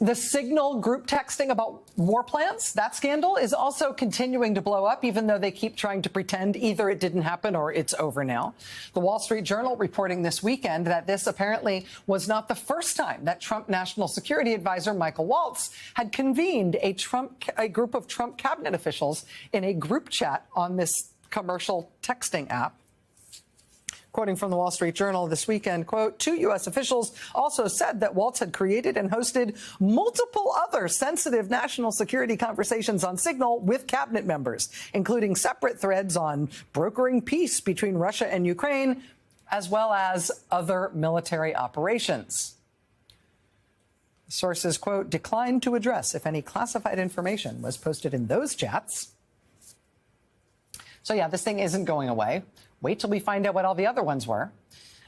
The Signal group texting about war plans, that scandal is also continuing to blow up, even though they keep trying to pretend either it didn't happen or it's over now. The Wall Street Journal reporting this weekend that this apparently was not the first time that Trump National Security Advisor Michael Waltz had convened a group of Trump cabinet officials in a group chat on this commercial texting app. Quoting from the Wall Street Journal this weekend, quote, two U.S. officials also said that Waltz had created and hosted multiple other sensitive national security conversations on Signal with cabinet members, including separate threads on brokering peace between Russia and Ukraine, as well as other military operations. Sources, quote, declined to address if any classified information was posted in those chats. So, yeah, this thing isn't going away. Wait till we find out what all the other ones were.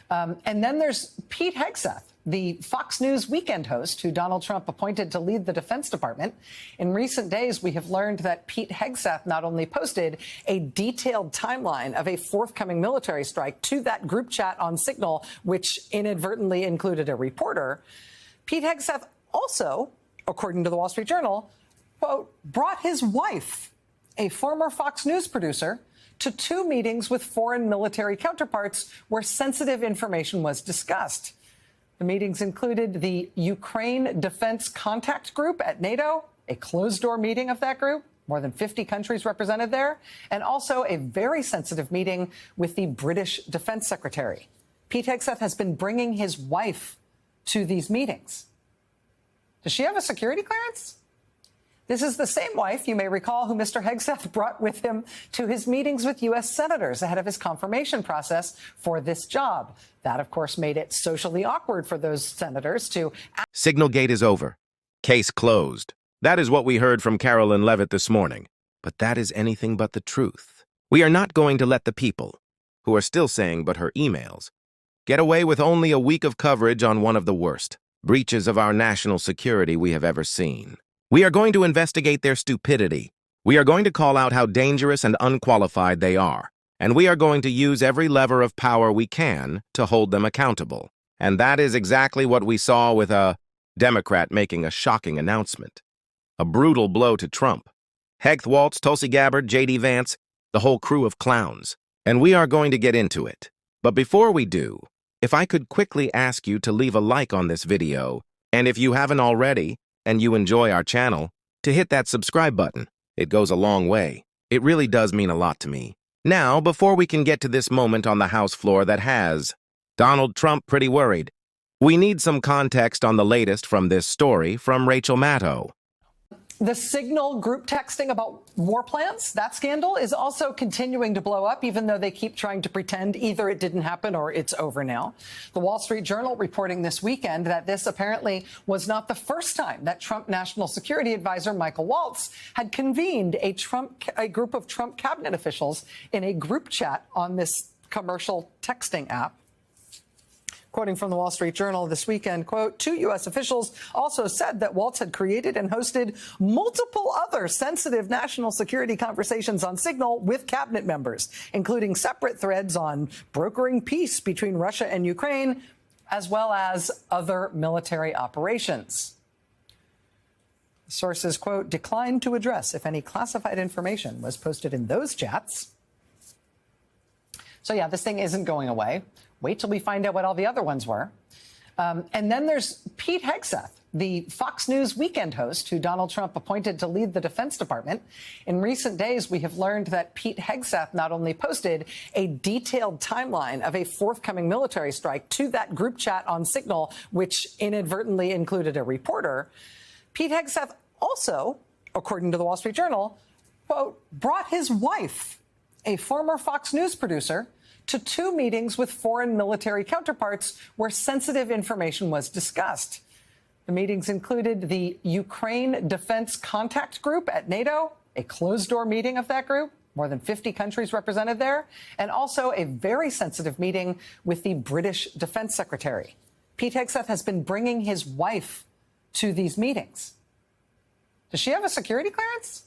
And then there's Pete Hegseth, the Fox News weekend host who Donald Trump appointed to lead the Defense Department. In recent days, we have learned that Pete Hegseth not only posted a detailed timeline of a forthcoming military strike to that group chat on Signal, which inadvertently included a reporter. Pete Hegseth also, according to the Wall Street Journal, quote, brought his wife, a former Fox News producer, to two meetings with foreign military counterparts where sensitive information was discussed. The meetings included the Ukraine Defense Contact Group at NATO, a closed-door meeting of that group, more than 50 countries represented there, and also a very sensitive meeting with the British Defense Secretary. Pete Hegseth has been bringing his wife to these meetings. Does she have a security clearance? This is the same wife, you may recall, who Mr. Hegseth brought with him to his meetings with U.S. senators ahead of his confirmation process for this job. That, of course, made it socially awkward for those senators to... Signalgate is over. Case closed. That is what we heard from Carolyn Levitt this morning. But that is anything but the truth. We are not going to let the people, who are still saying but her emails, get away with only a week of coverage on one of the worst breaches of our national security we have ever seen. We are going to investigate their stupidity. We are going to call out how dangerous and unqualified they are. And we are going to use every lever of power we can to hold them accountable. And that is exactly what we saw with a Democrat making a shocking announcement. A brutal blow to Trump. Hegseth, Waltz, Tulsi Gabbard, J.D. Vance, the whole crew of clowns. And we are going to get into it. But before we do, if I could quickly ask you to leave a like on this video, and if you haven't already, and you enjoy our channel, to hit that subscribe button. It goes a long way. It really does mean a lot to me. Now, before we can get to this moment on the House floor that has Donald Trump pretty worried, we need some context on the latest from this story from Rachel Maddow. The Signal group texting about war plans, that scandal is also continuing to blow up, even though they keep trying to pretend either it didn't happen or it's over now. The Wall Street Journal reporting this weekend that this apparently was not the first time that Trump National Security Advisor Michael Waltz had convened a group of Trump cabinet officials in a group chat on this commercial texting app. Quoting from the Wall Street Journal this weekend, quote, two U.S. officials also said that Waltz had created and hosted multiple other sensitive national security conversations on Signal with cabinet members, including separate threads on brokering peace between Russia and Ukraine, as well as other military operations. Sources, quote, declined to address if any classified information was posted in those chats. So, yeah, this thing isn't going away. Wait till we find out what all the other ones were. And then there's Pete Hegseth, the Fox News weekend host who Donald Trump appointed to lead the Defense Department. In recent days, we have learned that Pete Hegseth not only posted a detailed timeline of a forthcoming military strike to that group chat on Signal, which inadvertently included a reporter. Pete Hegseth also, according to the Wall Street Journal, quote, brought his wife, a former Fox News producer, to two meetings with foreign military counterparts where sensitive information was discussed. The meetings included the Ukraine Defense Contact Group at NATO, a closed-door meeting of that group, more than 50 countries represented there, and also a very sensitive meeting with the British Defense Secretary. Pete Hegseth has been bringing his wife to these meetings. Does she have a security clearance?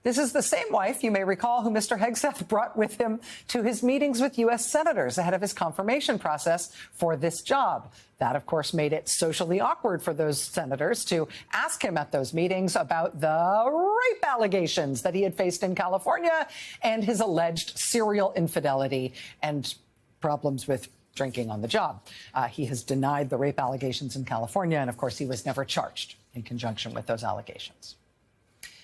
This is the same wife, you may recall, who Mr. Hegseth brought with him to his meetings with U.S. senators ahead of his confirmation process for this job. That, of course, made it socially awkward for those senators to ask him at those meetings about the rape allegations that he had faced in California and his alleged serial infidelity and problems with drinking on the job. He has denied the rape allegations in California, and, of course, he was never charged in conjunction with those allegations.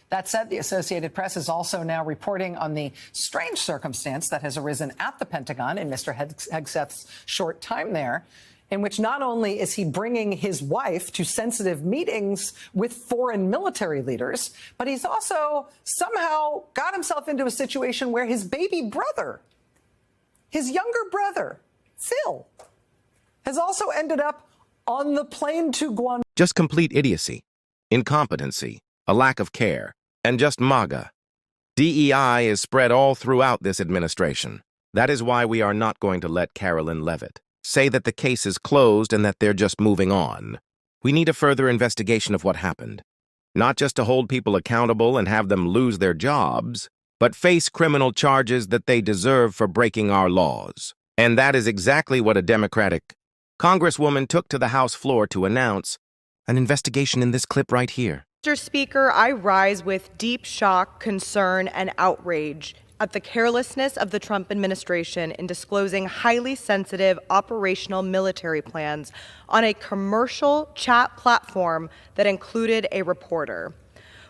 That said, the Associated Press is also now reporting on the strange circumstance that has arisen at the Pentagon in Mr. Hegseth's short time there, in which not only is he bringing his wife to sensitive meetings with foreign military leaders, but he's also somehow got himself into a situation where his baby brother, his younger brother, Phil, has also ended up on the plane to Guam. Just complete idiocy, incompetency, a lack of care, and just MAGA. DEI is spread all throughout this administration. That is why we are not going to let Carolyn Levitt say that the case is closed and that they're just moving on. We need a further investigation of what happened. Not just to hold people accountable and have them lose their jobs, but face criminal charges that they deserve for breaking our laws. And that is exactly what a Democratic Congresswoman took to the House floor to announce an investigation in this clip right here. Mr. Speaker, I rise with deep shock, concern, and outrage at the carelessness of the Trump administration in disclosing highly sensitive operational military plans on a commercial chat platform that included a reporter.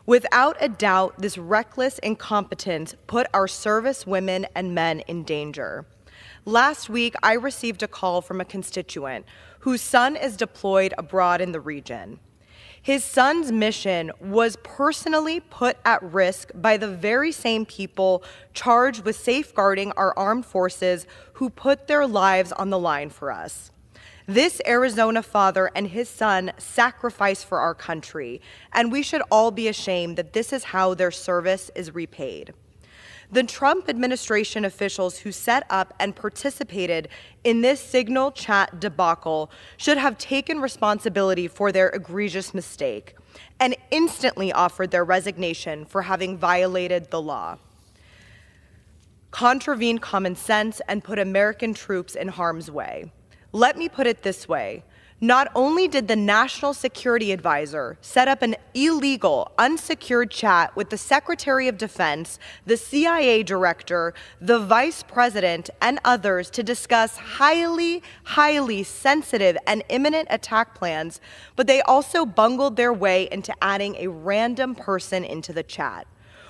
Without a doubt, this reckless incompetence put our service women and men in danger. Last week, I received a call from a constituent whose son is deployed abroad in the region. His son's mission was personally put at risk by the very same people charged with safeguarding our armed forces who put their lives on the line for us. This Arizona father and his son sacrificed for our country, and we should all be ashamed that this is how their service is repaid. The Trump administration officials who set up and participated in this Signal chat debacle should have taken responsibility for their egregious mistake and instantly offered their resignation for having violated the law, contravened common sense, and put American troops in harm's way. Let me put it this way. Not only did the National Security Advisor set up an illegal, unsecured chat with the Secretary of Defense, the CIA Director, the Vice President, and others to discuss highly sensitive and imminent attack plans, but they also bungled their way into adding a random person into the chat.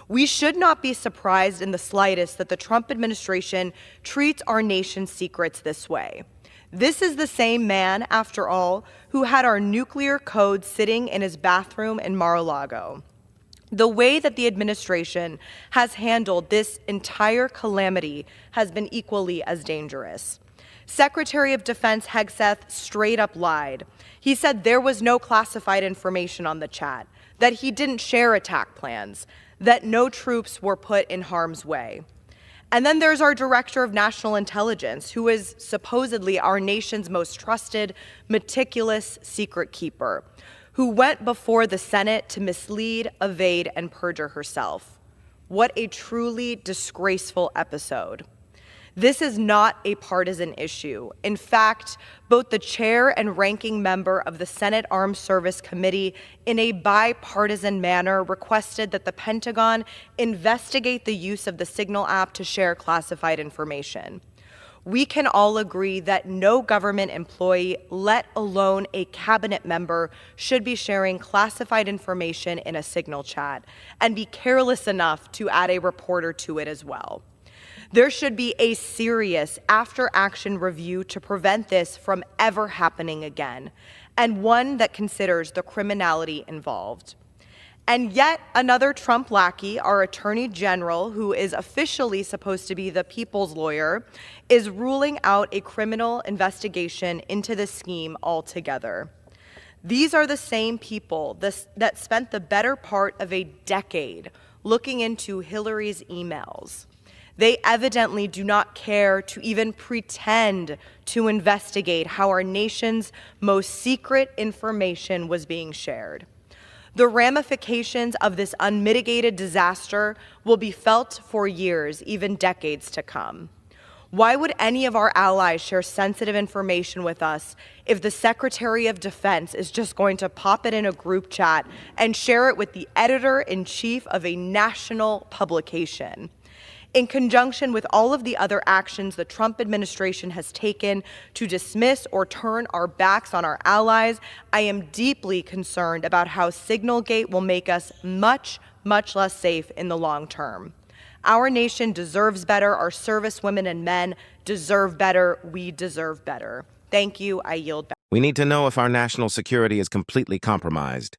We should not be surprised in the slightest that the Trump administration treats our nation's secrets this way. This is the same man, after all, who had our nuclear code sitting in his bathroom in Mar-a-Lago. The way that the administration has handled this entire calamity has been equally as dangerous. Secretary of Defense Hegseth straight up lied. He said there was no classified information on the chat, that he didn't share attack plans, that no troops were put in harm's way. And then there's our Director of National Intelligence, who is supposedly our nation's most trusted, meticulous secret keeper, who went before the Senate to mislead, evade, and perjure herself. What a truly disgraceful episode. This is not a partisan issue. In fact, both the chair and ranking member of the Senate Armed Service Committee, in a bipartisan manner, requested that the Pentagon investigate the use of the Signal app to share classified information. We can all agree that no government employee, let alone a cabinet member, should be sharing classified information in a Signal chat and be careless enough to add a reporter to it as well. There should be a serious after-action review to prevent this from ever happening again, and one that considers the criminality involved. And yet another Trump lackey, our Attorney General, who is officially supposed to be the people's lawyer, is ruling out a criminal investigation into the scheme altogether. These are the same people that spent the better part of a decade looking into Hillary's emails. They evidently do not care to even pretend to investigate how our nation's most secret information was being shared. The ramifications of this unmitigated disaster will be felt for years, even decades to come. Why would any of our allies share sensitive information with us if the Secretary of Defense is just going to pop it in a group chat and share it with the editor-in-chief of a national publication? In conjunction with all of the other actions the Trump administration has taken to dismiss or turn our backs on our allies, I am deeply concerned about how Signalgate will make us much, much less safe in the long term. Our nation deserves better. Our service women and men deserve better. We deserve better. Thank you. I yield back. We need to know if our national security is completely compromised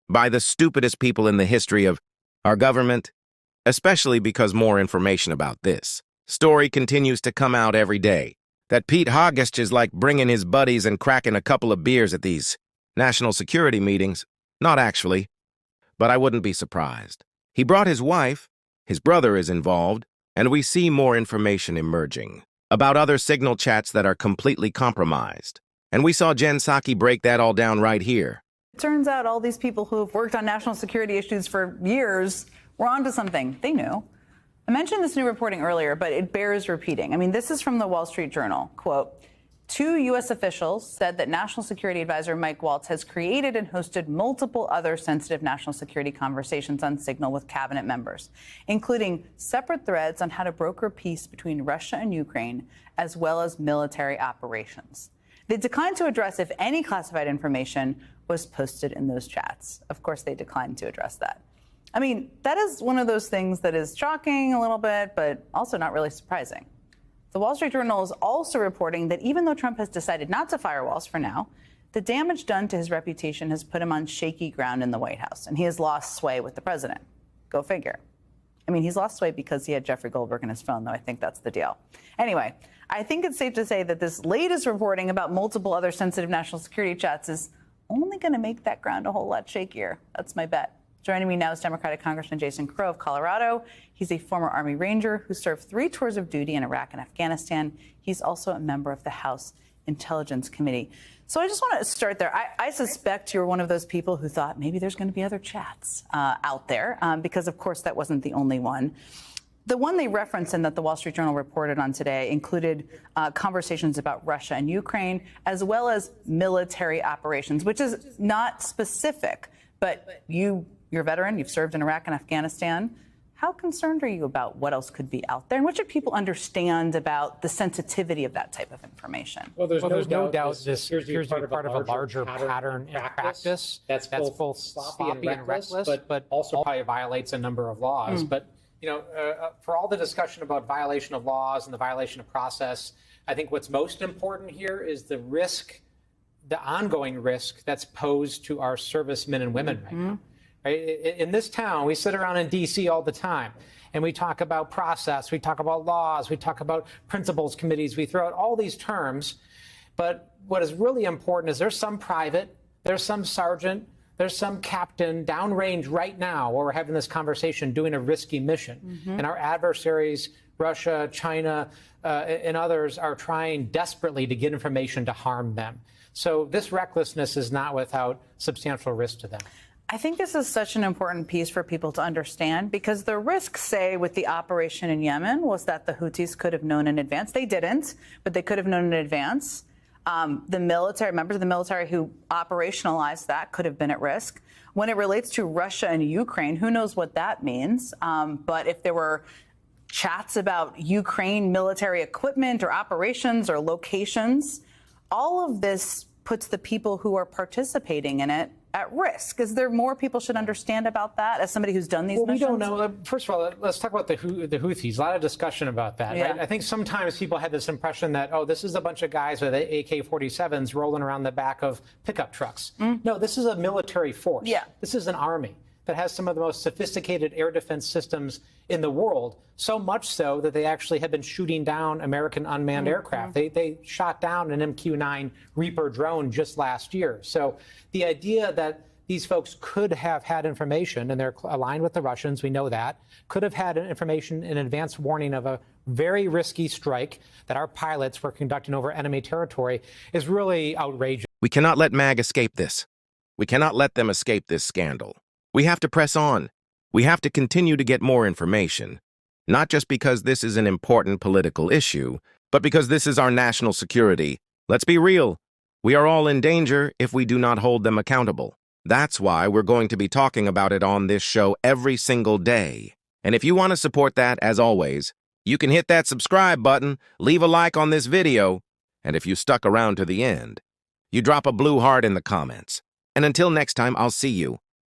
by the stupidest people in the history of our government, especially because more information about this story continues to come out every day. That Pete Hegseth is like bringing his buddies and cracking a couple of beers at these national security meetings. Not actually, but I wouldn't be surprised. He brought his wife. His brother is involved, and we see more information emerging about other signal chats that are completely compromised. And we saw Jen Psaki break that all down right here. It turns out all these people who have worked on national security issues for years were onto something. They knew. I mentioned this new reporting earlier, but it bears repeating. I mean, this is from the Wall Street Journal. Quote, 2 U.S. officials said that National Security Advisor Mike Waltz has created and hosted multiple other sensitive national security conversations on Signal with cabinet members, including separate threads on how to broker peace between Russia and Ukraine, as well as military operations. They declined to address if any classified information was posted in those chats. Of course, they declined to address that. I mean, that is one of those things that is shocking a little bit, but also not really surprising. The Wall Street Journal is also reporting that even though Trump has decided not to fire Waltz for now, the damage done to his reputation has put him on shaky ground in the White House, and he has lost sway with the president. Go figure. I mean, he's lost sway because he had Jeffrey Goldberg in his phone, though. I think that's the deal. Anyway, I think it's safe to say that this latest reporting about multiple other sensitive national security chats is only going to make that ground a whole lot shakier. That's my bet. Joining me now is Democratic Congressman Jason Crow of Colorado. He's a former Army Ranger who served 3 tours of duty in Iraq and Afghanistan. He's also a member of the House Intelligence Committee. So I just want to start there. I suspect you're one of those people who thought maybe there's going to be other chats out there, because, of course, that wasn't the only one. The one they referenced and that the Wall Street Journal reported on today included conversations about Russia and Ukraine, as well as military operations, which is not specific. But you're a veteran. You've served in Iraq and Afghanistan. How concerned are you about what else could be out there? And what should people understand about the sensitivity of that type of information? Well, there's no doubt this appears to be part of a larger pattern and practice that's both sloppy and reckless, but also probably violates a number of laws. But, you know, for all the discussion about violation of laws and the violation of process, I think what's most important here is the risk, the ongoing risk that's posed to our servicemen and women right now. Right? In this town, we sit around in D.C. all the time, and we talk about process, we talk about laws, we talk about principals committees, we throw out all these terms. But what is really important is there's some private, there's some sergeant, there's some captain downrange right now where we're having this conversation doing a risky mission. And our adversaries, Russia, China, and others are trying desperately to get information to harm them. So this recklessness is not without substantial risk to them. I think this is such an important piece for people to understand, because the risk, say, with the operation in Yemen was that the Houthis could have known in advance. They didn't, but they could have known in advance. The military, members of the military who operationalized that could have been at risk. When it relates to Russia and Ukraine, who knows what that means? But if there were chats about Ukraine military equipment or operations or locations, all of this puts the people who are participating in it at risk. Is there more people should understand about that as somebody who's done these missions? We don't know. First of all, let's talk about the Houthis. A lot of discussion about that. Yeah. Right? I think sometimes people have this impression that, oh, this is a bunch of guys with AK-47s rolling around the back of pickup trucks. No, this is a military force. Yeah. This is an army that has some of the most sophisticated air defense systems in the world, so much so that they actually have been shooting down American unmanned aircraft. They shot down an MQ-9 Reaper drone just last year. So the idea that these folks could have had information, and they're aligned with the Russians, we know that, could have had information in advance warning of a very risky strike that our pilots were conducting over enemy territory is really outrageous. We cannot let MAG escape this. We cannot let them escape this scandal. We have to press on. We have to continue to get more information, not just because this is an important political issue, but because this is our national security. Let's be real. We are all in danger if we do not hold them accountable. That's why we're going to be talking about it on this show every single day. And if you want to support that, as always, you can hit that subscribe button, leave a like on this video, and if you stuck around to the end, you drop a blue heart in the comments. And until next time, I'll see you